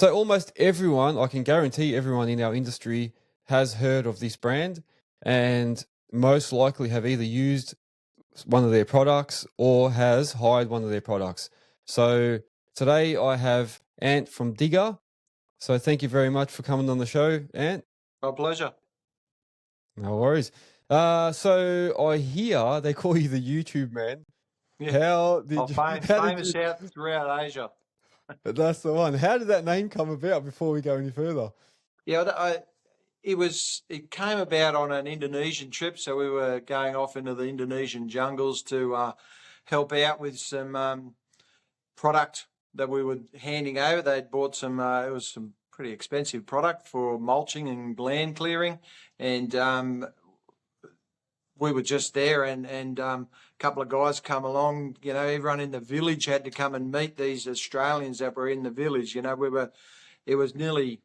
So almost everyone, I can guarantee everyone in our industry has heard of this brand and most likely have either used one of their products or has hired one of their products. So today I have Ant from Digga. So thank you very much for coming on the show, Ant. My pleasure. No worries. So I hear they call you the YouTube man. Yeah. How did you? Famous out throughout Asia. That's the one. How did that name come about? Before we go any further. Yeah, it came about on an Indonesian trip. So we were going off into the Indonesian jungles to help out with some product that we were handing over. They'd bought some. It was some pretty expensive product for mulching and land clearing, and we were just there, and a couple of guys come along. You know, everyone in the village had to come and meet these Australians that were in the village. You know, it was nearly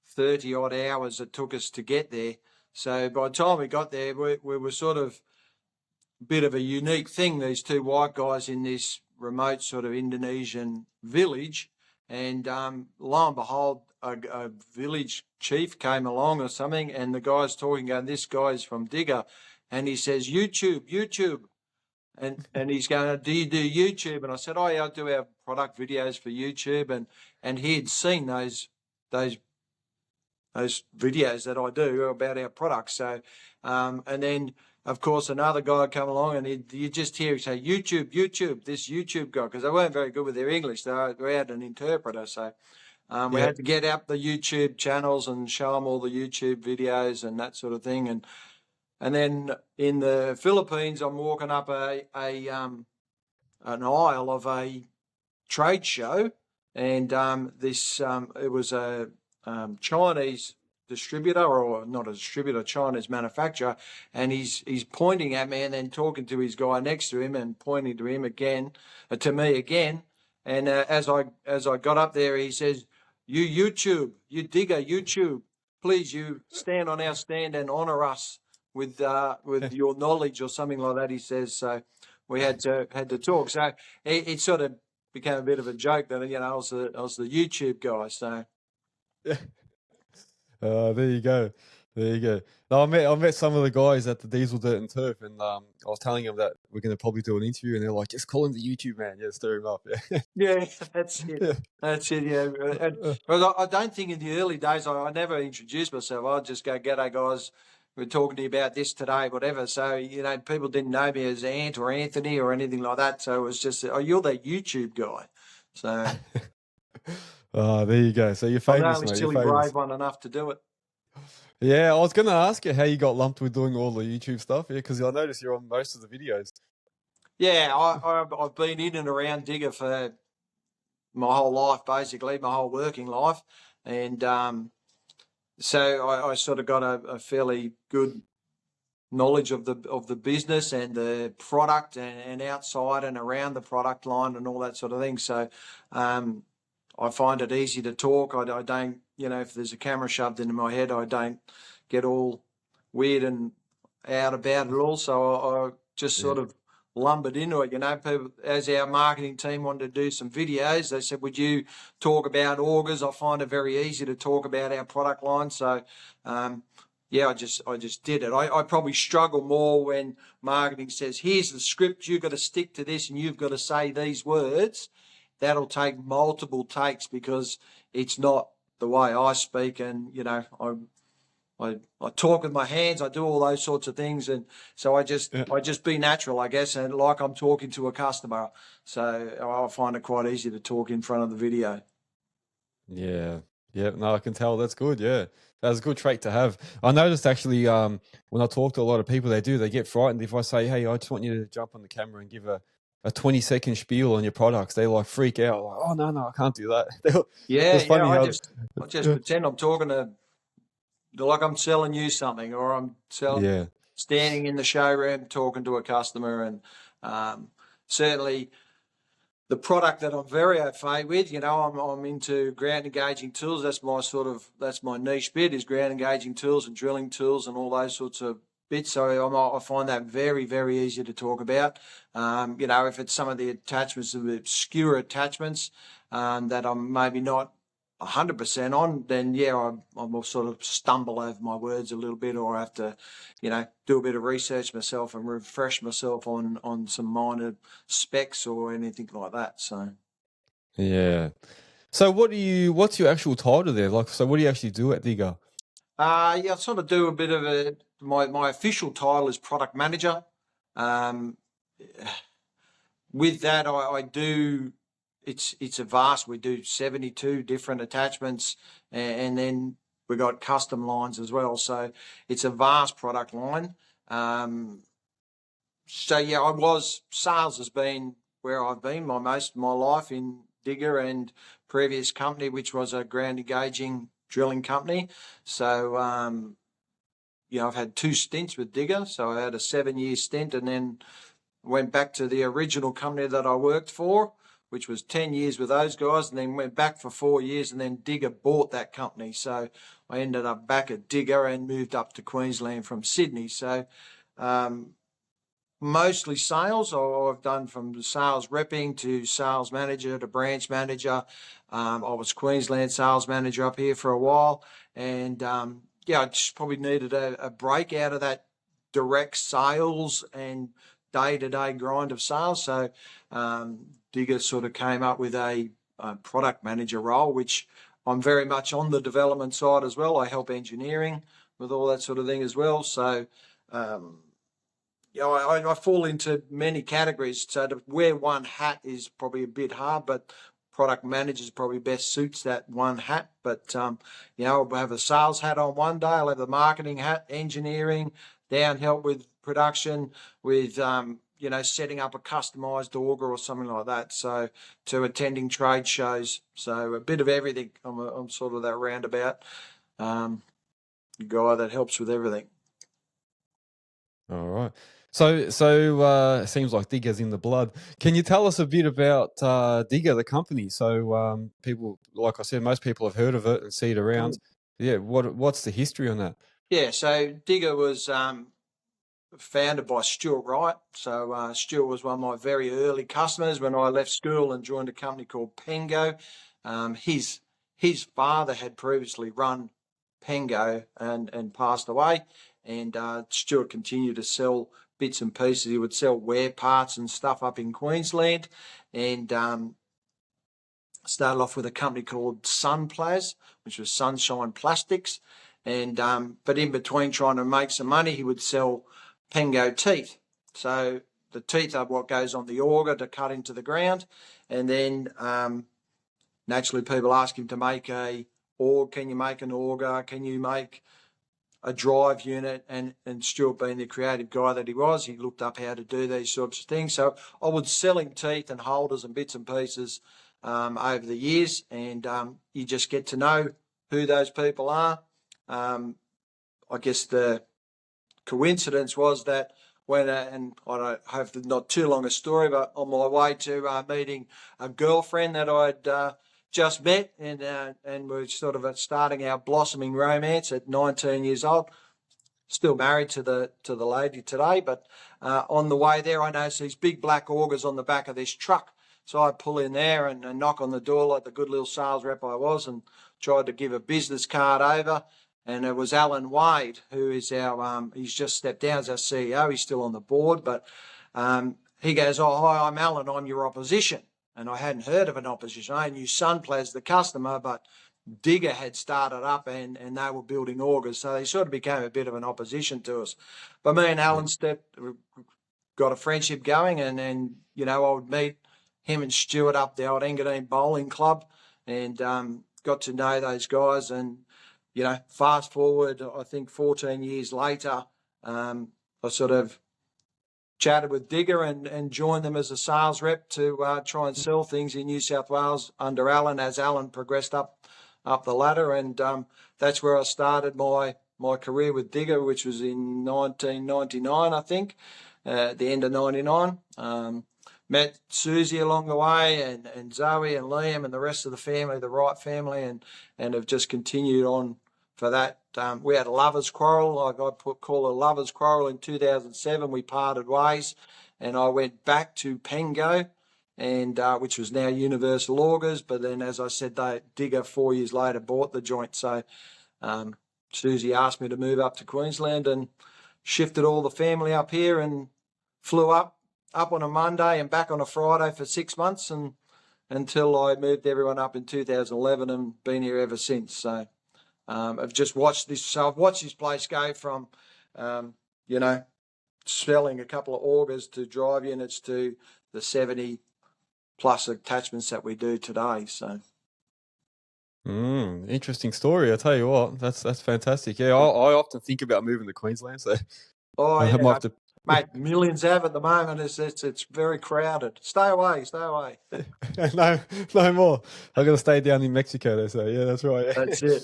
30 odd hours it took us to get there. So by the time we got there, we were sort of a bit of a unique thing, these two white guys in this remote sort of Indonesian village. And lo and behold, a village chief came along or something, and the guy's talking, going, this guy's from Digga. And he says, YouTube. And he's going, do you do YouTube? And I said, oh, yeah, I do our product videos for YouTube. And he had seen those videos that I do about our products. So, and then, of course, another guy come along, and you just hear him say, YouTube, this YouTube guy, because they weren't very good with their English. We had an interpreter. So we had to get up the YouTube channels and show them all the YouTube videos and that sort of thing. And then in the Philippines, I'm walking up an aisle of a trade show, and it was a Chinese distributor, or not a distributor, Chinese manufacturer, and he's pointing at me and then talking to his guy next to him and pointing to him again, to me again. And as I got up there, he says, "You YouTube, you Digga YouTube, please, you stand on our stand and honour us with your knowledge," or something like that, he says. So we had to talk. So it sort of became a bit of a joke that, you know, I was the YouTube guy. So There you go. No, I met some of the guys at the Diesel Dirt and Turf, and I was telling them that we're going to probably do an interview, and they're like, "Just call him the YouTube man, yeah, stir him up." Yeah, yeah, that's it. yeah. That's it. Yeah, but I don't think in the early days I never introduced myself. I'd just go, "G'day, guys. We're talking to you about this today," whatever. So, you know, people didn't know me as Ant or Anthony or anything like that. So it was just, "Oh, you're that YouTube guy." So There you go. So you're I'm famous, the only mate. silly You're famous. brave one enough to do it. Yeah, I was going to ask you how you got lumped with doing all the YouTube stuff. Yeah, because I noticed you're on most of the videos. Yeah, I've been in and around Digga for my whole life, basically, my whole working life. And so I sort of got a fairly good knowledge of the business and the product and outside and around the product line and all that sort of thing. So I find it easy to talk. I don't, you know, if there's a camera shoved into my head, I don't get all weird and out about it all. So I just sort of lumbered into it. You know, people, as our marketing team wanted to do some videos, they said, "Would you talk about augers?" I find it very easy to talk about our product line. So yeah, I just did it. I probably struggle more when marketing says, "Here's the script, you've got to stick to this and you've got to say these words." That'll take multiple takes because it's not the way I speak, and, you know, I talk with my hands, I do all those sorts of things, and so I just be natural, I guess, and like I'm talking to a customer. So I find it quite easy to talk in front of the video. Yeah. No, I can tell. That's good. Yeah, that's a good trait to have. I noticed actually, when I talk to a lot of people, they get frightened if I say, "Hey, I just want you to jump on the camera and give a 20-second spiel on your products." They like freak out, like, "Oh, no, I can't do that." It's funny how I just pretend I'm talking to, like I'm selling you something, or I'm standing in the showroom talking to a customer, and certainly the product that I'm very au fait with, you know, I'm into ground engaging tools. That's my niche bit, is ground engaging tools and drilling tools and all those sorts of bits. So I find that very, very easy to talk about. You know, if it's some of the attachments, the obscure attachments that I'm maybe not 100% on, then yeah, I will sort of stumble over my words a little bit, or I have to, do a bit of research myself and refresh myself on some minor specs or anything like that. So Yeah. So what's your actual title there? Like, so what do you actually do at Digga? yeah, I sort of do a bit of my official title is product manager. Um, with that, I do. It's a vast. We do 72 different attachments, and then we got custom lines as well. So it's a vast product line. So yeah, sales has been where I've been most of my life in Digger and previous company, which was a ground engaging drilling company. So I've had 2 stints with Digger. So I had a 7-year stint, and then went back to the original company that I worked for, which was 10 years with those guys, and then went back for 4 years, and then Digger bought that company. So I ended up back at Digger and moved up to Queensland from Sydney. So mostly sales. I've done from sales repping to sales manager to branch manager. I was Queensland sales manager up here for a while, and I just probably needed a break out of that direct sales and day-to-day grind of sales. So Digger sort of came up with a product manager role, which I'm very much on the development side as well. I help engineering with all that sort of thing as well. So I fall into many categories. So to wear one hat is probably a bit hard, but product managers probably best suits that one hat. But I'll have a sales hat on one day. I'll have the marketing hat, engineering, down help with production, with setting up a customized auger or something like that. So to attending trade shows. So a bit of everything. I'm sort of that roundabout guy that helps with everything. All right. So it seems like Digga's in the blood. Can you tell us a bit about Digga, the company? So people, like I said, most people have heard of it and see it around. Yeah. What's the history on that? Yeah. So Digger was founded by Stuart Wright. So Stuart was one of my very early customers when I left school and joined a company called Pengo. His father had previously run Pengo and passed away, and Stuart continued to sell bits and pieces. He would sell wear parts and stuff up in Queensland, and started off with a company called Sunplaz, which was Sunshine Plastics, and but in between trying to make some money, he would sell Pengo teeth. So the teeth are what goes on the auger to cut into the ground, and then naturally people ask him to make can you make an auger? Can you make a drive unit? And Stuart, being the creative guy that he was, he looked up how to do these sorts of things. So I would sell him teeth and holders and bits and pieces over the years, and you just get to know who those people are. I guess the coincidence was that and I don't have not too long a story, but on my way to meeting a girlfriend that I'd just met, and we're sort of starting our blossoming romance at 19 years old. Still married to the lady today, but on the way there, I noticed these big black augers on the back of this truck. So I pull in there and knock on the door like the good little sales rep I was, and tried to give a business card over. And it was Alan Wade, who is he's just stepped down as our CEO. He's still on the board, but he goes, "Oh, hi, I'm Alan. I'm your opposition." And I hadn't heard of an opposition. I knew Sunplaz, the customer, but Digger had started up and they were building augers. So they sort of became a bit of an opposition to us. But me and Alan got a friendship going, and I would meet him and Stuart up the old Engadine Bowling Club, and got to know those guys. And fast forward, I think 14 years later, I sort of chatted with Digger and joined them as a sales rep to try and sell things in New South Wales under Alan, as Alan progressed up the ladder. And that's where I started my career with Digger, which was in 1999, I think, at the end of 99. Met Susie along the way, and Zoe and Liam and the rest of the family, the Wright family, and have just continued on for that. We had a lover's quarrel, like I call a lover's quarrel, in 2007. We parted ways, and I went back to Pengo, and which was now Universal Augers. But then, as I said, Digga 4 years later bought the joint. So Susie asked me to move up to Queensland and shifted all the family up here and flew up on a Monday and back on a Friday for 6 months, and until I moved everyone up in 2011 and been here ever since. So I've just watched this. So I've watched this place go from, selling a couple of augers to drive units to the 70 plus attachments that we do today. So. Interesting story. I tell you what, that's fantastic. Yeah, I often think about moving to Queensland, so I might have to. Mate, millions have at the moment. It's very crowded. Stay away. No more. I'm gonna stay down in Mexico though. So yeah, that's right. That's it.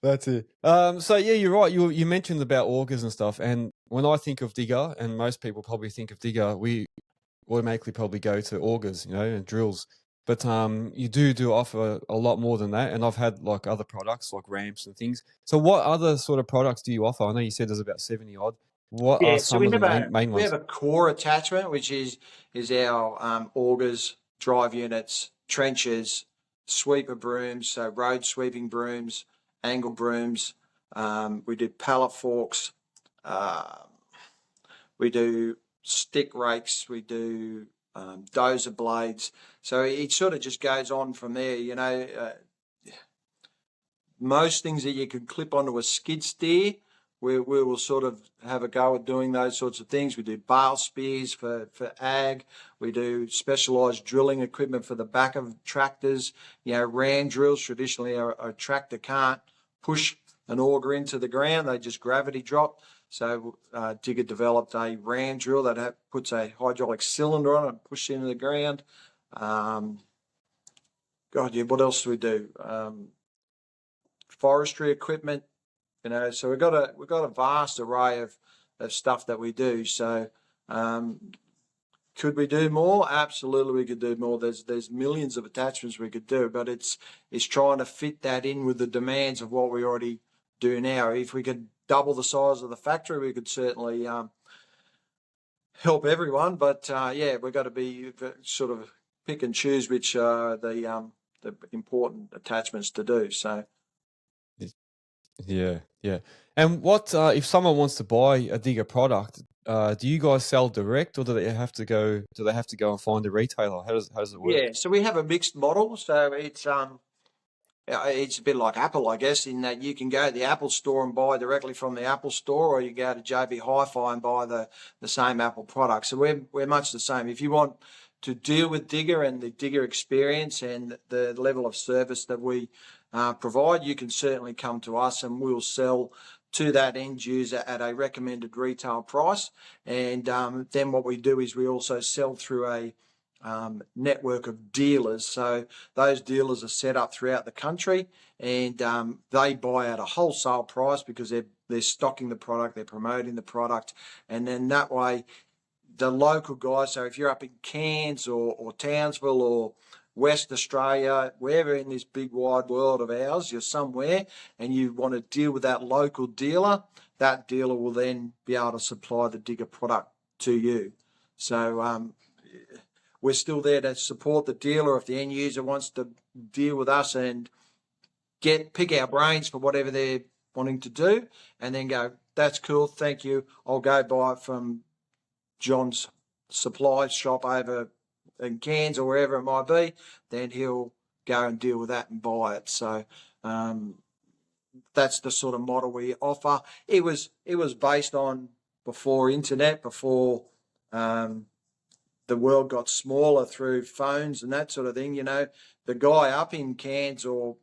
That's it. So yeah, you're right. You mentioned about augers and stuff, and when I think of Digga, and most people probably think of Digga, we automatically probably go to augers, and drills. But you do offer a lot more than that, and I've had like other products like ramps and things. So what other sort of products do you offer? I know you said there's about 70 odd. What are some of the main ones? We have a core attachment, which is our augers, drive units, trenches, sweeper brooms, so road sweeping brooms, angle brooms. We do pallet forks. We do stick rakes. We do dozer blades. So it sort of just goes on from there. Most things that you can clip onto a skid steer, we will sort of have a go at doing those sorts of things. We do bale spears for ag. We do specialised drilling equipment for the back of tractors. Ram drills. Traditionally, a tractor can't push an auger into the ground. They just gravity drop. So Digga developed a ram drill that puts a hydraulic cylinder on it and pushes it into the ground. What else do we do? Forestry equipment. So we've got a vast array of stuff that we do. So could we do more? Absolutely, we could do more. There's millions of attachments we could do, but it's trying to fit that in with the demands of what we already do now. If we could double the size of the factory, we could certainly help everyone. But we've got to be sort of pick and choose which are the important attachments to do. So. Yeah. And what if someone wants to buy a Digga product? Do you guys sell direct, or do they have to go and find a retailer? How does it work? Yeah, so we have a mixed model. So it's a bit like Apple, I guess, in that you can go to the Apple store and buy directly from the Apple store, or you go to JB Hi-Fi and buy the same Apple product. So we're much the same. If you want to deal with Digga and the Digga experience and the level of service that we provide, you can certainly come to us and we'll sell to that end user at a recommended retail price. And then what we do is we also sell through a network of dealers. So those dealers are set up throughout the country, and they buy at a wholesale price because they're stocking the product, they're promoting the product, and then that way the local guys, so if you're up in Cairns or Townsville or West Australia, wherever in this big wide world of ours, you're somewhere and you want to deal with that local dealer, that dealer will then be able to supply the Digga product to you. So we're still there to support the dealer if the end user wants to deal with us and pick our brains for whatever they're wanting to do, and then go, that's cool, thank you, I'll go buy it from John's supply shop over in Cairns or wherever it might be. Then he'll go and deal with that and buy it. So that's the sort of model we offer. It was based on before internet, before the world got smaller through phones and that sort of thing. The guy up in Cairns or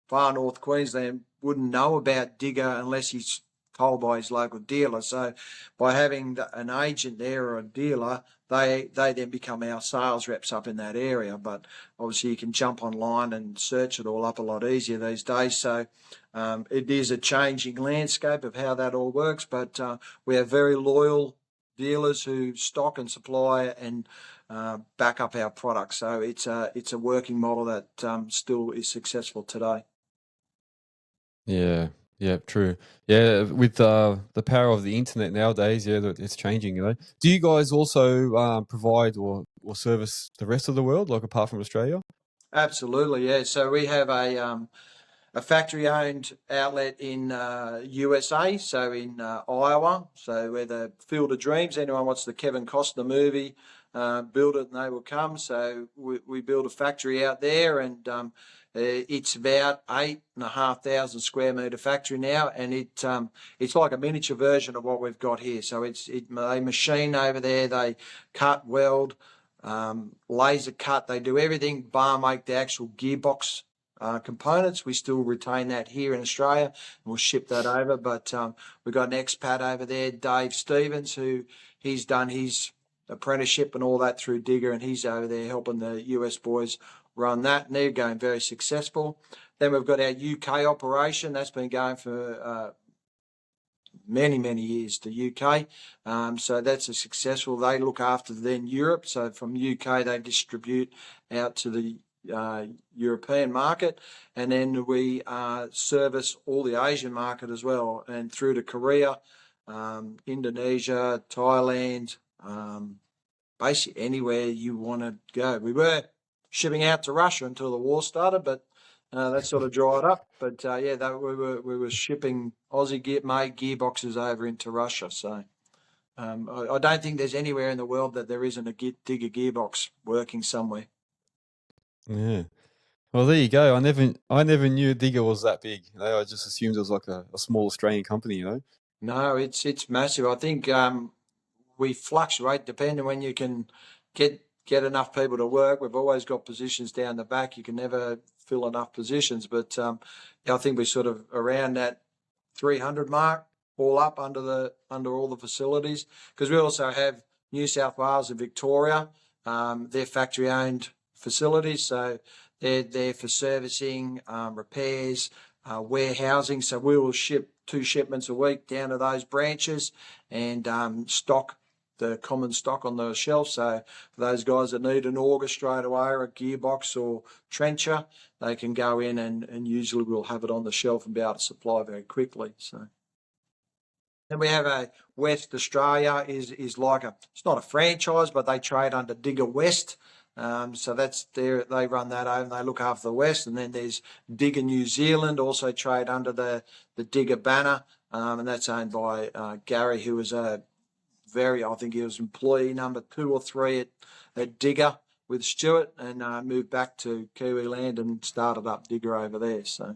far north Queensland wouldn't know about Digga unless he's told by his local dealer. So by having an agent there or a dealer, they then become our sales reps up in that area. But obviously you can jump online and search it all up a lot easier these days. So it is a changing landscape of how that all works. But we have very loyal dealers who stock and supply and back up our products. So it's a working model that still is successful today. Yeah, true. Yeah, with the power of the internet nowadays, it's changing. Do you guys also provide or or service the rest of the world, like apart from Australia? Absolutely, yeah. So we have a factory-owned outlet in USA, so in Iowa. So where the Field of Dreams, anyone watched the Kevin Costner movie, build it and they will come. So we build a factory out there, and it's about 8,500 square metre factory now, and it's like a miniature version of what we've got here. So they machine over there, they cut, weld, laser cut, they do everything, bar make the actual gearbox components. We still retain that here in Australia, and we'll ship that over. But we've got an expat over there, Dave Stevens, who he's done his apprenticeship and all that through Digga, and he's over there helping the US boys run that, and they're going very successful. Then we've got our UK operation that's been going for many years to UK. So that's a successful. They look after then Europe. So from UK they distribute out to the European market, and then we service all the Asian market as well, and through to Korea, Indonesia, Thailand, basically anywhere you want to go. We were shipping out to Russia until the war started, but that sort of dried up. But we were shipping Aussie-made gearboxes over into Russia. So I don't think there's anywhere in the world that there isn't a Digga gearbox working somewhere. Yeah. Well, there you go. I never knew Digga was that big. I just assumed it was like a small Australian company. No, it's massive. I think we fluctuate depending when you can get enough people to work. We've always got positions down the back. You can never fill enough positions, but I think we're sort of around that 300 mark, all up under all the facilities, because we also have New South Wales and Victoria. They're factory-owned facilities, so they're there for servicing, repairs, warehousing. So we will ship 2 shipments a week down to those branches and stock the common stock on the shelf. So for those guys that need an auger straight away, or a gearbox or trencher, they can go in and usually we'll have it on the shelf and be able to supply very quickly. So then we have a West Australia is like it's not a franchise, but they trade under Digga West. So that's there. They run that over and they look after the West. And then there's Digga New Zealand, also trade under the Digga banner, and that's owned by Gary, who was I think he was employee number 2 or 3 at Digga with Stuart, and moved back to Kiwi land and started up Digga over there. So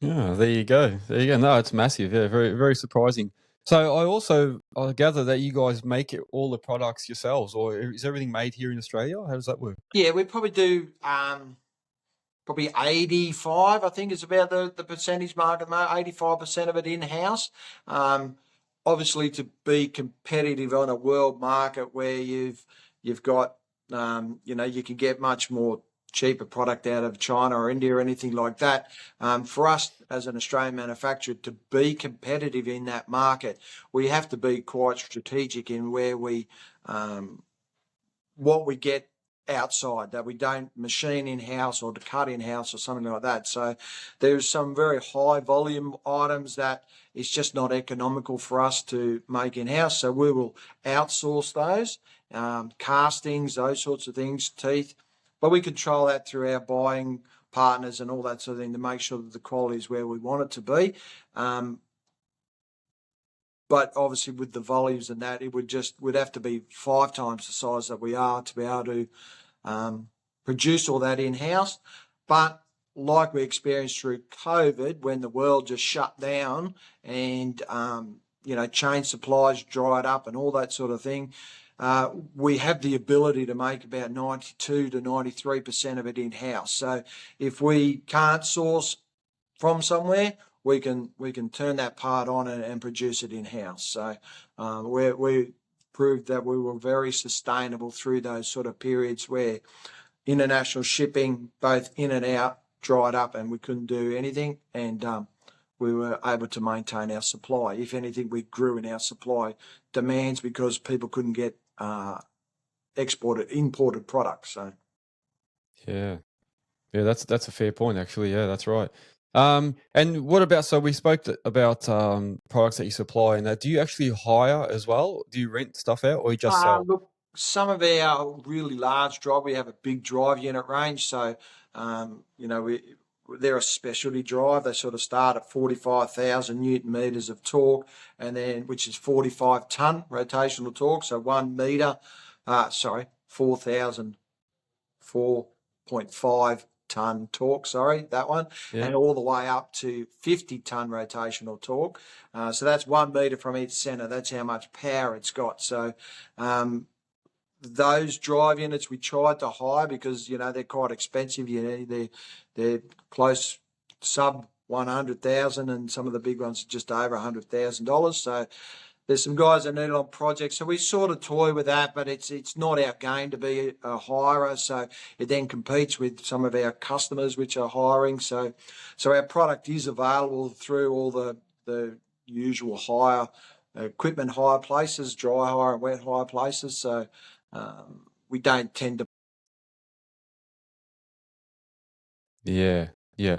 Yeah, there you go. No, it's massive. Yeah, very, very surprising. So I gather that you guys make all the products yourselves, or is everything made here in Australia? How does that work? yeah, we probably do probably 85, I think is about the percentage mark at the moment, 85% of it in-house. Obviously, to be competitive on a world market where you've got, you can get much more cheaper product out of China or India or anything like that. For us as an Australian manufacturer to be competitive in that market, we have to be quite strategic in where what we get outside, that we don't machine in-house or to cut in-house or something like that. So there's some very high volume items that it's just not economical for us to make in-house. So we will outsource those, castings, those sorts of things, teeth. But we control that through our buying partners and all that sort of thing to make sure that the quality is where we want it to be. But obviously with the volumes and that, would have to be 5 times the size that we are to be able to produce all that in-house. But like we experienced through COVID, when the world just shut down and, chain supplies dried up and all that sort of thing, we have the ability to make about 92 to 93% of it in-house. So if we can't source from somewhere, we can turn that part on and produce it in-house. So we proved that we were very sustainable through those sort of periods where international shipping, both in and out, dried up and we couldn't do anything, and we were able to maintain our supply. If anything, we grew in our supply demands because people couldn't get imported products. So Yeah, that's a fair point, actually. Yeah, that's right. And what about, so we spoke about products that you supply and that. Do you actually hire as well? Do you rent stuff out or you just sell? look, some of our really large drive, we have a big drive unit range. So, they're a specialty drive. They sort of start at 45,000 Newton meters of torque, and then which is 45 ton rotational torque. So 1 meter, 4,000, 4.5 ton torque, that one, Yeah. and all the way up to 50 ton rotational torque. So that's 1 meter from each center. That's how much power it's got. So, those drive units we tried to hire because they're quite expensive. They're close sub 100,000, and some of the big ones are just over $100,000. So there's some guys that need it on projects. So we sort of toy with that, but it's not our game to be a hirer. So it then competes with some of our customers which are hiring. So our product is available through all the usual hire equipment hire places, dry hire and wet hire places. So we don't tend to. Yeah. Yeah.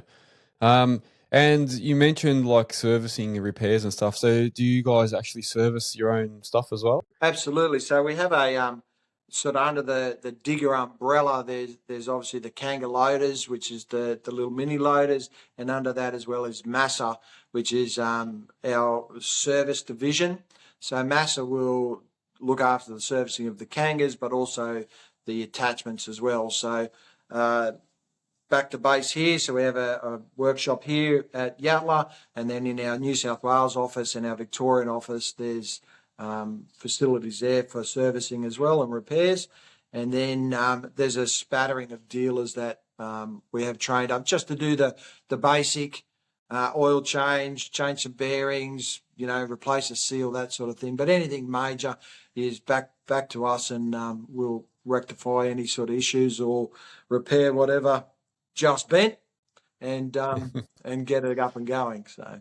And you mentioned like servicing and repairs and stuff. So do you guys actually service your own stuff as well? Absolutely. So we have a sort of under the Digga umbrella. There's obviously the Kanga loaders, which is the little mini loaders, and under that as well is Massa, which is our service division. So Massa will look after the servicing of the Kangas, but also the attachments as well. So back to base here. So we have a workshop here at Yatala, and then in our New South Wales office and our Victorian office, there's facilities there for servicing as well and repairs. And then there's a spattering of dealers that we have trained up just to do the basic oil change some bearings, replace a seal, that sort of thing. But anything major is back to us, and we'll rectify any sort of issues or repair whatever just bent, and and get it up and going. So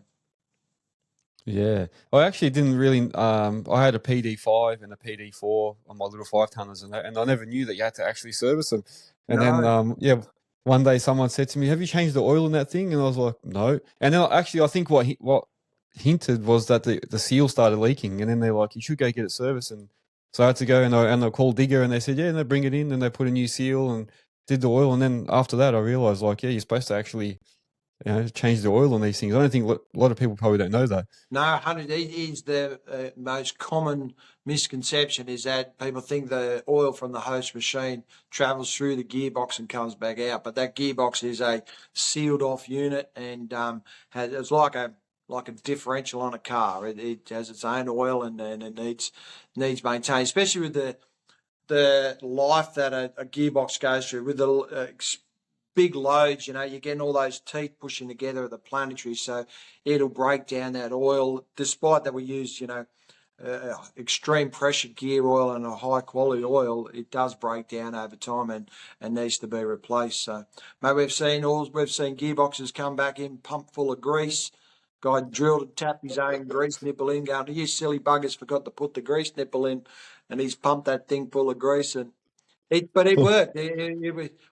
Yeah, I actually didn't really. I had a PD5 and a PD4 on my little 5 tonners, and I never knew that you had to actually service them. And then, no, one day someone said to me, "Have you changed the oil in that thing?" And I was like, "No." And then I think what hinted was that the seal started leaking, and then they're like, "You should go get it serviced." And so I had to go and I called Digga, and they said, "Yeah," and they bring it in, and they put a new seal and did the oil. And then after that, I realized like, yeah, you're supposed to actually change the oil on these things. I don't think a lot of people probably don't know that. no, 100 is the most common misconception, is that people think the oil from the host machine travels through the gearbox and comes back out, but that gearbox is a sealed off unit, and it's like a differential on a car. It has its own oil, and it needs maintained, especially with the life that a gearbox goes through with the big loads. You're getting all those teeth pushing together at the planetary, so it'll break down that oil. Despite that we use, extreme pressure gear oil and a high quality oil, it does break down over time and needs to be replaced. So, mate, we've seen gearboxes come back in pumped full of grease. Guy drilled and tapped his own grease nipple in, going, "You silly buggers forgot to put the grease nipple in," and he's pumped that thing full of grease, and but it worked.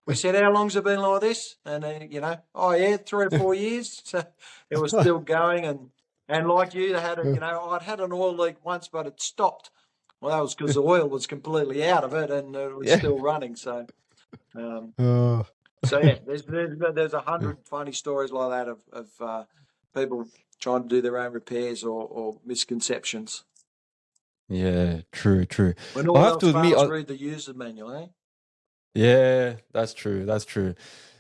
We said, "How long's it been like this?" And 3 or 4 years. So it was still going, and like you, they had I'd had an oil leak once, but it stopped. Well, that was because the oil was completely out of it, and it was still running. So, yeah, there's 100 funny stories like that of people trying to do their own repairs or misconceptions. Yeah, true. When I all have else to admit, fails, read the user manual, eh? yeah, that's true. That's true.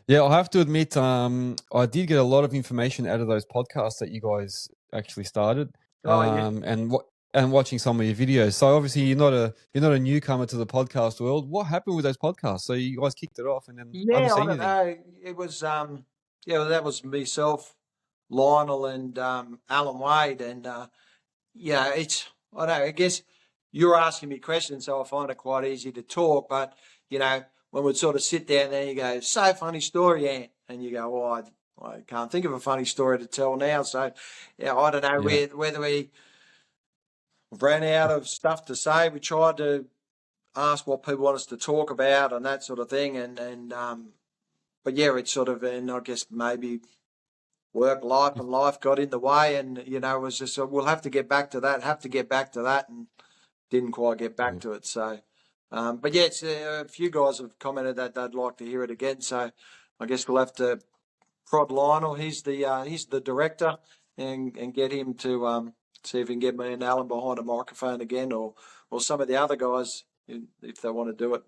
Yeah, I have to admit, I did get a lot of information out of those podcasts that you guys actually started, Oh yeah. and watching some of your videos. So obviously, you're not a newcomer to the podcast world. What happened with those podcasts? So you guys kicked it off, and then I haven't Yeah, I seen don't anything. know. It was that was myself, Lionel, and Alan Wade, and it's I don't know. I guess you're asking me questions, so I find it quite easy to talk. But when we'd sort of sit down there, you go, "So funny story, Ant," and you go, "Well, I can't think of a funny story to tell now." So I don't know Yeah, whether we ran out of stuff to say. We tried to ask what people want us to talk about and that sort of thing, and but yeah, it's sort of, and I guess maybe work life and life got in the way, and it was just, we'll have to get back to that, and didn't quite get back yeah. to it. So But yeah, it's, a few guys have commented that they'd like to hear it again. So I guess we'll have to prod Lionel. He's the director, and get him to see if he can get me and Alan behind a microphone again, or some of the other guys if they want to do it.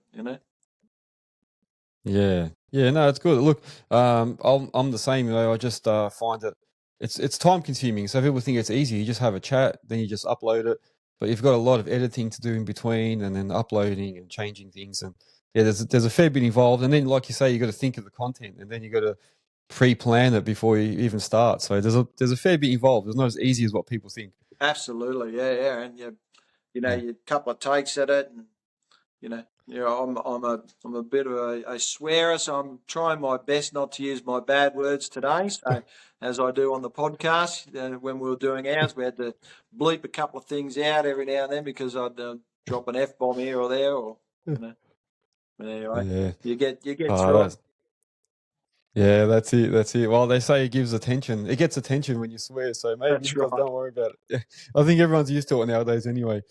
Yeah, yeah, no, it's good. Look, I'm the same. I just find that it's time consuming. So people think it's easy. You just have a chat, then you just upload it. But you've got a lot of editing to do in between, and then uploading and changing things. And yeah, there's a fair bit involved. And then, like you say, you got to think of the content, and then you got to pre-plan it before you even start. So there's a fair bit involved. It's not as easy as what people think. Absolutely, yeah, and you couple of takes at it, and I'm a bit of a swearer, so I'm trying my best not to use my bad words today. So as I do on the podcast, when we were doing ours, we had to bleep a couple of things out every now and then because I'd drop an F bomb here or there, or But anyway, Yeah. you get Oh, through it. yeah, that's it. That's it. Well, they say it gives attention. It gets attention when you swear. So maybe That's just right. don't worry about it. Yeah. I think everyone's used to it nowadays anyway.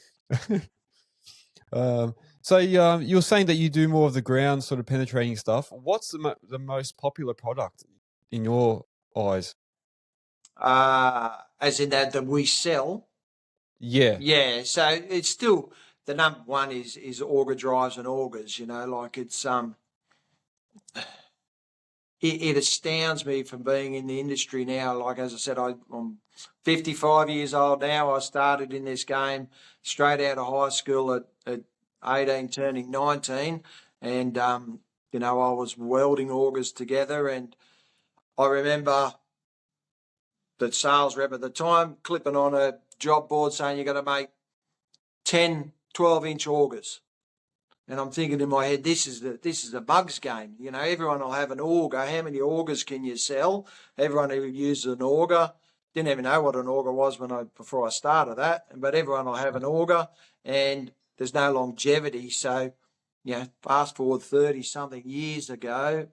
So you were saying that you do more of the ground sort of penetrating stuff. What's the most popular product in your eyes? As in that we sell. Yeah. Yeah, so it's still the number one is auger drives and augers. Like it astounds me from being in the industry now. Like, as I said, I'm 55 years old now. I started in this game straight out of high school at 18, turning 19, and I was welding augers together, and I remember the sales rep at the time clipping on a job board saying you got to make 10, 12-inch augers. And I'm thinking in my head, this is a bugs game. Everyone will have an auger. How many augers can you sell? Everyone who uses an auger didn't even know what an auger was before I started that. But everyone will have an auger, and there's no longevity. So, fast forward 30 something years ago,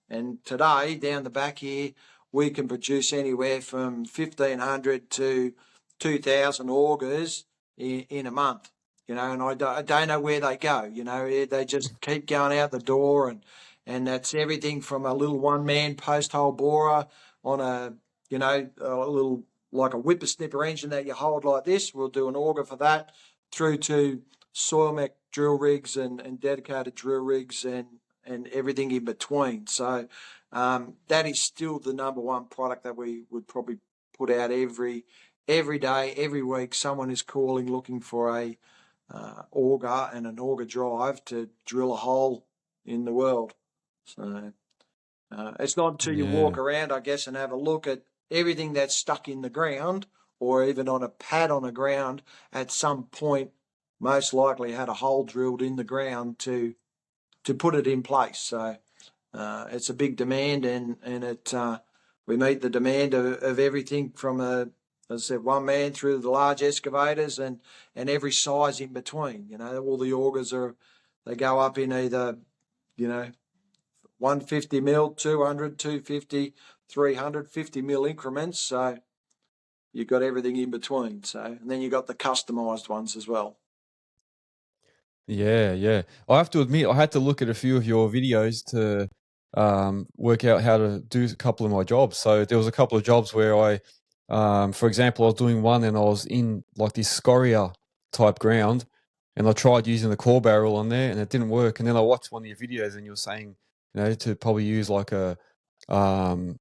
and today down the back here, we can produce anywhere from 1,500 to 2,000 augers in a month. And I don't know where they go. They just keep going out the door, and that's everything from a little one-man post-hole borer on a little, like a whippersnipper engine that you hold like this. We'll do an auger for that, through to soil mech drill rigs and dedicated drill rigs and everything in between. So that is still the number one product that we would probably put out every day, every week. Someone is calling looking for a auger and an auger drive to drill a hole in the world. So it's not until you walk Yeah. around, I guess, and have a look at everything that's stuck in the ground, or even on a pad on the ground at some point, most likely had a hole drilled in the ground to put it in place. So it's a big demand, and it we meet the demand of everything from as I said, one man through the large excavators and every size in between. All the augers they go up in either 150 mil, 200, 250, 300, 50 mil increments. So you've got everything in between. So, and then you've got the customized ones as well. Yeah, yeah. I have to admit, I had to look at a few of your videos to work out how to do a couple of my jobs. So there was a couple of jobs where for example, I was doing one and I was in like this scoria type ground, and I tried using the core barrel on there, and it didn't work. And then I watched one of your videos, and you were saying, to probably use like um,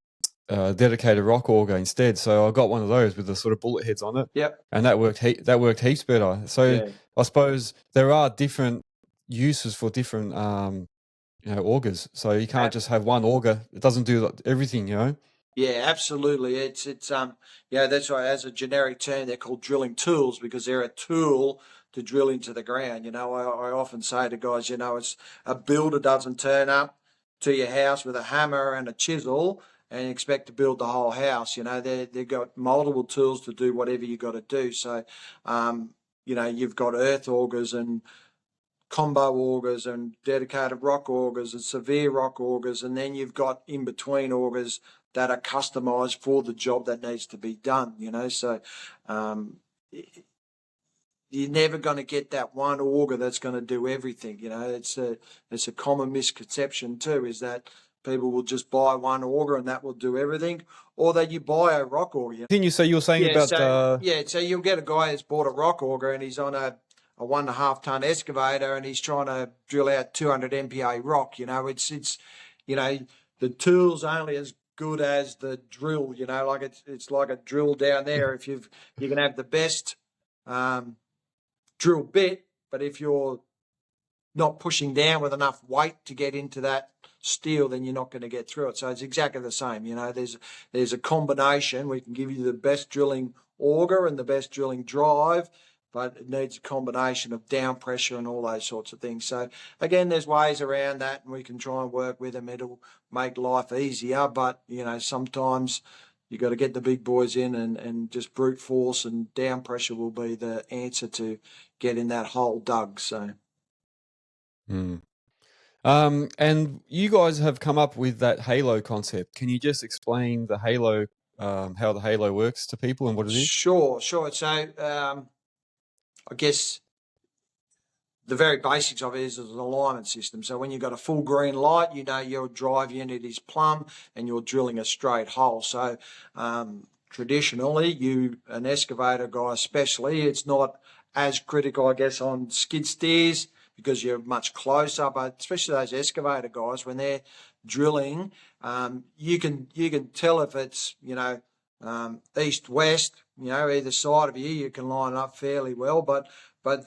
a dedicated rock auger instead. So I got one of those with the sort of bullet heads on it, Yep. and that worked. That worked heaps better. So Yeah. I suppose there are different uses for different augers. So you can't just have one auger. It doesn't do everything. Yeah, absolutely. That's why, as a generic term, they're called drilling tools, because they're a tool to drill into the ground. I often say to guys, it's a builder doesn't turn up to your house with a hammer and a chisel and expect to build the whole house. They've got multiple tools to do whatever you got to do. So, you've got earth augers and combo augers and dedicated rock augers and severe rock augers, and then you've got in between augers that are customized for the job that needs to be done. So you're never going to get that one auger that's going to do everything. You know, it's a common misconception too, is that people will just buy one auger and that will do everything, or that you buy a rock auger. Can you say you were saying about So you'll get a guy who's bought a rock auger and he's on a 1.5 ton excavator and he's trying to drill out 200 MPa rock. You know, it's you know, the tool's only as good as the drill. You know, like it's like a drill down there. If you can have the best drill bit, but if you're not pushing down with enough weight to get into that steel, then you're not going to get through it. So it's exactly the same. You know, there's a combination. We can give you the best drilling auger and the best drilling drive, but it needs a combination of down pressure and all those sorts of things. So again, there's ways around that, and we can try and work with them. It'll make life easier, but you know, sometimes you got to get the big boys in and just brute force, and down pressure will be the answer to getting that hole dug. So. And you guys have come up with that halo concept. Can you just explain the halo, how the halo works to people and what it is? Sure. So I guess the very basics of it is an alignment system. So when you've got a full green light, you know your drive unit is plumb and you're drilling a straight hole. So traditionally, an excavator guy especially, it's not as critical, I guess, on skid steers because you're much closer. But especially those excavator guys, when they're drilling, you can tell if it's, you know, east west, you know, either side of you can line it up fairly well, but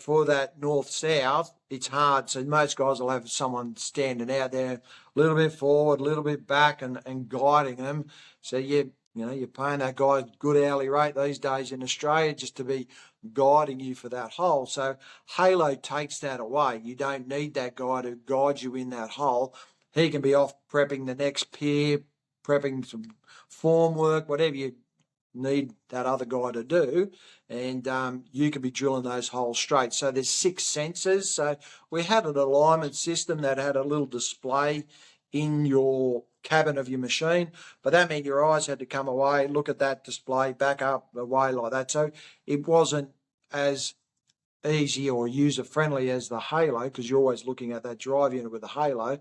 for that north south, it's hard. So most guys will have someone standing out there a little bit forward, a little bit back, and guiding them. So you're paying that guy a good hourly rate these days in Australia just to be guiding you for that hole. So halo takes that away. You don't need that guy to guide you in that hole. He can be off prepping the next pier, prepping some form work, whatever you need that other guy to do, and you could be drilling those holes straight. So there's 6 sensors. So we had an alignment system that had a little display in your cabin of your machine, but that meant your eyes had to come away, look at that display, back up, away like that. So it wasn't as easy or user friendly as the halo, because you're always looking at that drive unit with the halo.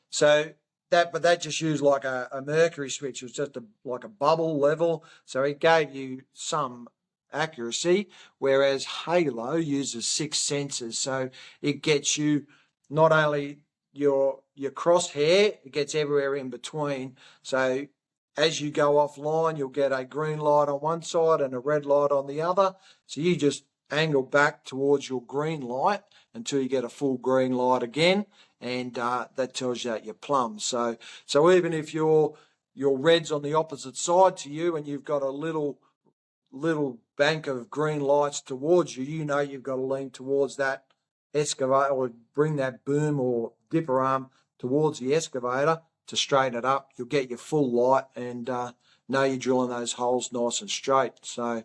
So that just used like a mercury switch. It was just like a bubble level. So it gave you some accuracy, whereas halo uses 6 sensors. So it gets you not only your crosshair, it gets everywhere in between. So as you go offline, you'll get a green light on one side and a red light on the other. So you just angle back towards your green light until you get a full green light again, and that tells you that you're plumb. So even if your red's on the opposite side to you and you've got a little bank of green lights towards you, you know you've got to lean towards that excavator or bring that boom or dipper arm towards the excavator to straighten it up. You'll get your full light and know you're drilling those holes nice and straight. So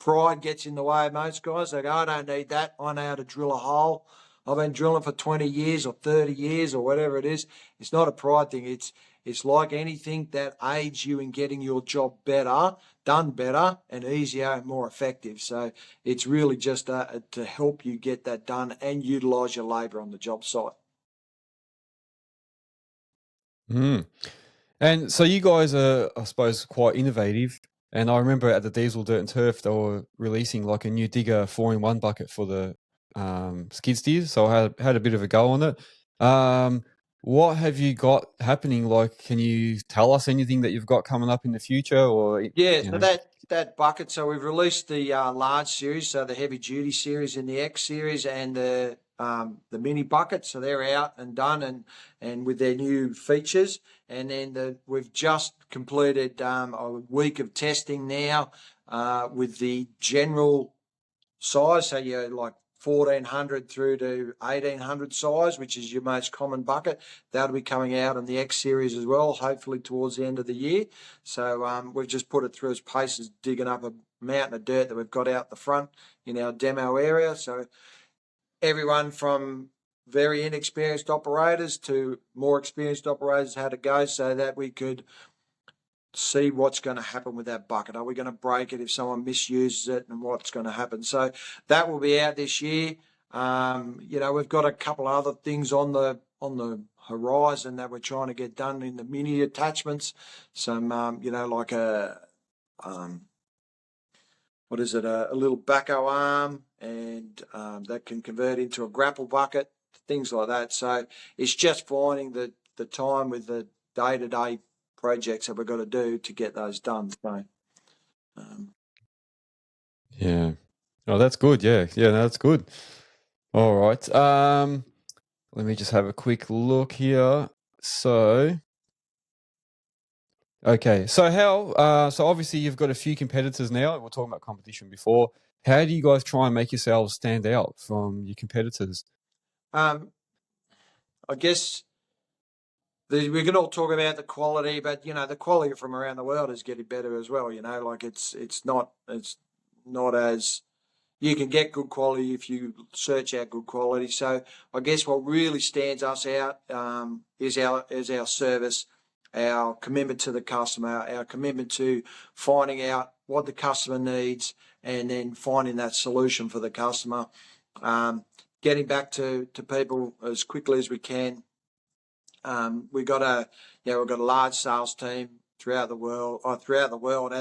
pride gets in the way of most guys. They go, I don't need that. I know how to drill a hole. I've been drilling for 20 years or 30 years or whatever it is. It's not a pride thing. It's like anything that aids you in getting your job better, done better and easier and more effective. So it's really just to help you get that done and utilise your labour on the job site. And so you guys are, I suppose, quite innovative. And I remember at the Diesel Dirt and Turf, they were releasing like a new Digga 4-in-1 bucket for the skid steers. So I had a bit of a go on it. What have you got happening? Like, can you tell us anything that you've got coming up in the future? Or so that bucket. So we've released the large series, so the heavy duty series in the X series, and the mini bucket. So they're out and done, and with their new features. And then we've just completed a week of testing now with the general size. So you're like 1400 through to 1800 size, which is your most common bucket. That'll be coming out in the X series as well, hopefully towards the end of the year. So we've just put it through its paces, digging up a mountain of dirt that we've got out the front in our demo area. So everyone from very inexperienced operators to more experienced operators had to go, so that we could see what's going to happen with that bucket. Are we going to break it if someone misuses it, and what's going to happen? So that will be out this year. We've got a couple of other things on the horizon that we're trying to get done in the mini attachments. Some, like a little backhoe arm, and that can convert into a grapple bucket, things like that. So it's just finding the time with the day-to-day projects that we've got to do to get those done. So, Yeah. Oh, that's good. Yeah. Yeah, no, that's good. All right. Let me just have a quick look here. So, okay. So obviously you've got a few competitors now. We're talking about competition before. How do you guys try and make yourselves stand out from your competitors? I guess we can all talk about the quality, but the quality from around the world is getting better as well. Like it's not as, you can get good quality if you search out good quality. So I guess what really stands us out is our service, our commitment to the customer, our commitment to finding out what the customer needs, and then finding that solution for the customer. Getting back to people as quickly as we can. We've got a large sales team throughout the world and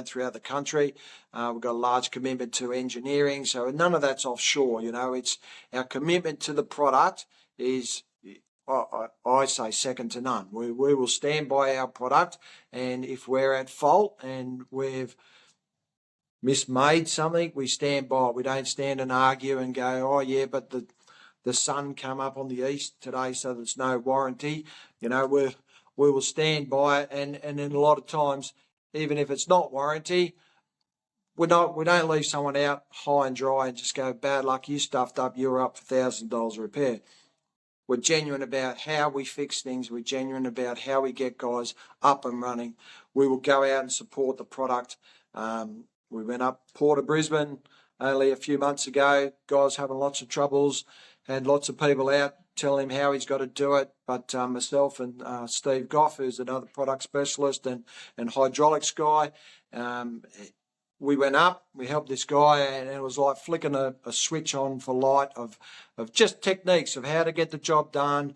throughout the country. We've got a large commitment to engineering, so none of that's offshore. It's our commitment to the product is, I say, second to none. We will stand by our product, and if we're at fault and we've mismade something, we stand by it. We don't stand and argue and go, oh yeah, but the sun come up on the east today, so there's no warranty. We will stand by it, and then a lot of times, even if it's not warranty, we don't leave someone out high and dry and just go, bad luck, you stuffed up, you're up for $1,000 repair. We're genuine about how we fix things. We're genuine about how we get guys up and running. We will go out and support the product. We went up Port of Brisbane only a few months ago. Guys having lots of troubles. Had lots of people out telling him how he's got to do it. But myself and Steve Goff, who's another product specialist and hydraulics guy, we went up, we helped this guy, and it was like flicking a switch on for light of just techniques of how to get the job done,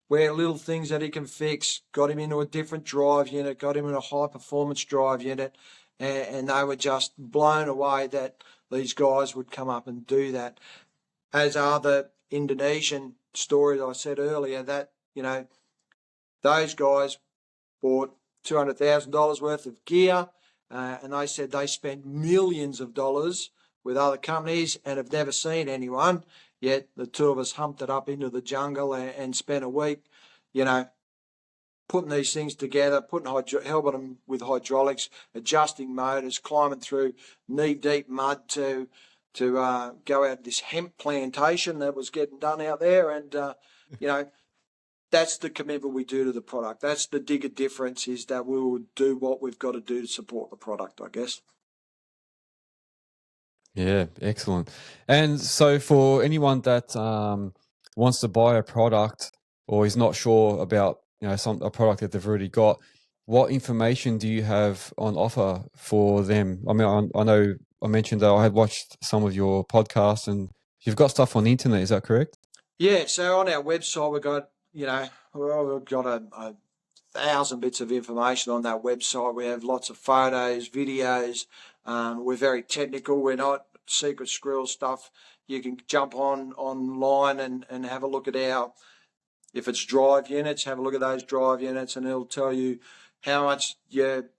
where little things that he can fix, got him into a different drive unit, got him in a high-performance drive unit, and they were just blown away that these guys would come up and do that. As are the Indonesian stories I said earlier, that, those guys bought $200,000 worth of gear, and they said they spent millions of dollars with other companies and have never seen anyone, yet the two of us humped it up into the jungle and spent a week, putting these things together, helping them with hydraulics, adjusting motors, climbing through knee-deep mud to go out this hemp plantation that was getting done out there. And, that's the commitment we do to the product. That's the Digga difference, is that we will do what we've got to do to support the product, I guess. Yeah, excellent. And so for anyone that wants to buy a product or is not sure about a product that they've already got, what information do you have on offer for them? I mean, I know I mentioned that I had watched some of your podcasts, and you've got stuff on the internet. Is that correct? Yeah. So on our website, we've got we've got a 1,000 bits of information on that website. We have lots of photos, videos. We're very technical. We're not secret squirrel stuff. You can jump online and have a look at if it's drive units, have a look at those drive units, and it'll tell you how much your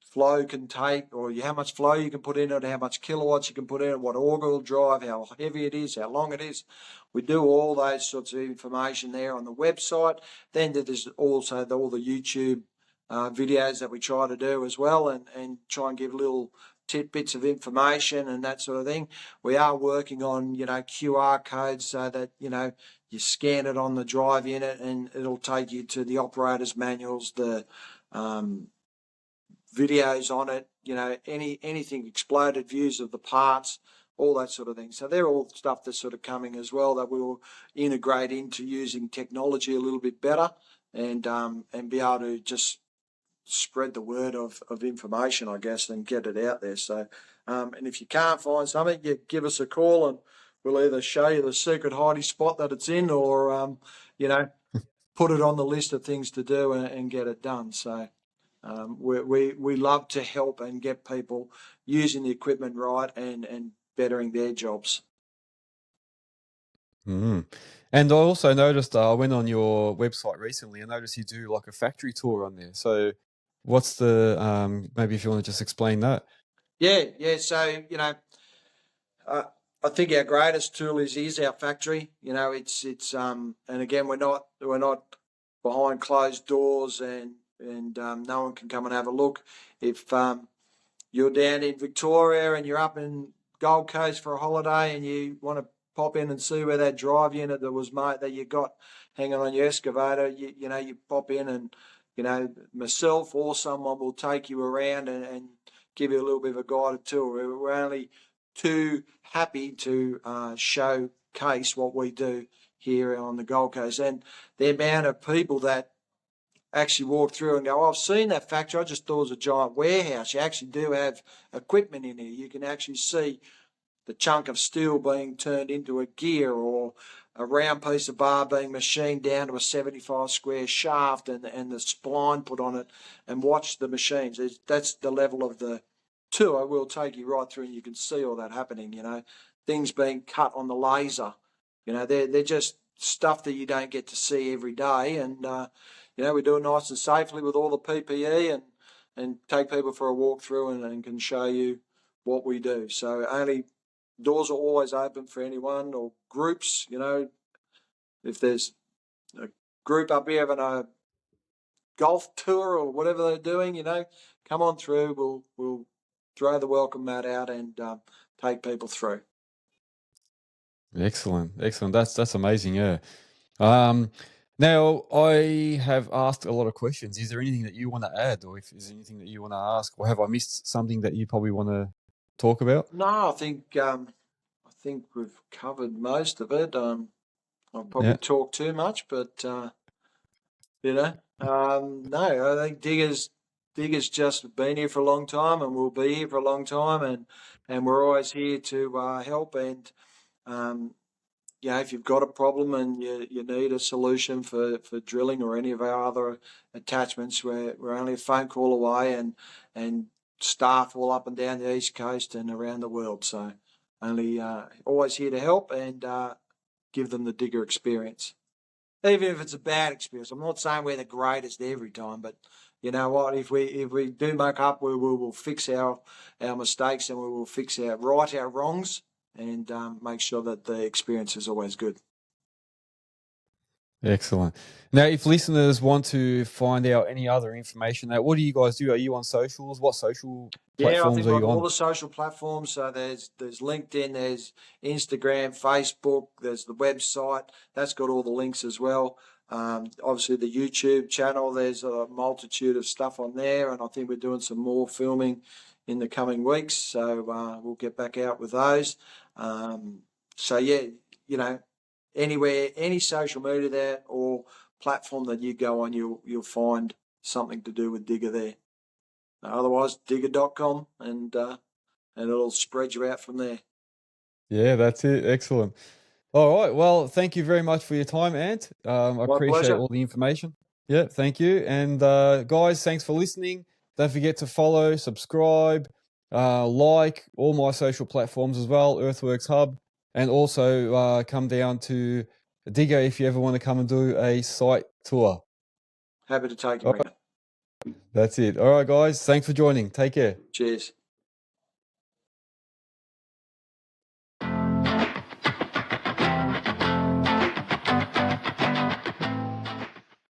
flow can take, or how much flow you can put in it, how much kilowatts you can put in it, what auger will drive, how heavy it is, how long it is. We do all those sorts of information there on the website. Then there's also all the YouTube videos that we try to do as well, and try and give little tidbits of information and that sort of thing. We are working on QR codes so that you scan it on the drive unit and it'll take you to the operator's manuals, the videos on it, anything, exploded views of the parts, all that sort of thing. So they're all stuff that's sort of coming as well, that we will integrate into using technology a little bit better, and be able to just spread the word of information, I guess, and get it out there. So, and if you can't find something, you give us a call and we'll either show you the secret hidey spot that it's in, or put it on the list of things to do and get it done. So we love to help and get people using the equipment right and bettering their jobs. Mm. And I also noticed, I went on your website recently, I noticed you do like a factory tour on there. So what's the, maybe if you want to just explain that? Yeah. So, I think our greatest tool is our factory. And again, we're not behind closed doors, and no one can come and have a look. If you're down in Victoria and you're up in Gold Coast for a holiday and you want to pop in and see where that drive unit that you got hanging on your excavator, you pop in, and myself or someone will take you around and give you a little bit of a guided tour. We're only too happy to showcase what we do here on the Gold Coast, and the amount of people that actually walk through and go, "Oh, I've seen that factory. I just thought it was a giant warehouse." You actually do have equipment in here. You can actually see the chunk of steel being turned into a gear, or a round piece of bar being machined down to a 75 square shaft, and the spline put on it, and watch the machines. That's the level of the tour. We'll take you right through and you can see all that happening, things being cut on the laser. They're just stuff that you don't get to see every day. And, we do it nice and safely with all the PPE, and take people for a walk through and can show you what we do. So doors are always open for anyone or groups. If there's a group up here having a golf tour or whatever they're doing, come on through. We'll throw the welcome mat out and take people through. Excellent. That's amazing. Yeah. Now I have asked a lot of questions. Is there anything that you want to add, or if there's anything that you want to ask, or have I missed something that you probably want to talk about? No, I think we've covered most of it. I'll probably Yeah. talk too much, but no, I think Digga's just been here for a long time, and will be here for a long time, and we're always here to help. And if you've got a problem and you need a solution for drilling or any of our other attachments, we're only a phone call away, and staff all up and down the East Coast and around the world. So only always here to help and give them the Digga experience. Even if it's a bad experience. I'm not saying we're the greatest every time, but you know what? If we do muck up, we will fix our mistakes, and we will right our wrongs, and make sure that the experience is always good. Excellent. Now, if listeners want to find out any other information, what do you guys do? Are you on socials? What social Yeah, I platforms think are on you all on? the social platforms. So there's LinkedIn, there's Instagram, Facebook, there's the website. That's got all the links as well. Obviously the YouTube channel, there's a multitude of stuff on there, and I think we're doing some more filming in the coming weeks. So we'll get back out with those. So yeah, anywhere, any social media there or platform that you go on, you'll find something to do with Digga there. Otherwise, digga.com, and it'll spread you out from there. Yeah, that's it. Excellent. All right. Well, thank you very much for your time, Ant. I My appreciate pleasure. all the information. Yeah, thank you. And guys, thanks for listening. Don't forget to follow, subscribe, like all my social platforms as well, Earthworks Hub, and also come down to Digga if you ever want to come and do a site tour. Happy to take you All around. right, that's it. All right, guys. Thanks for joining. Take care. Cheers.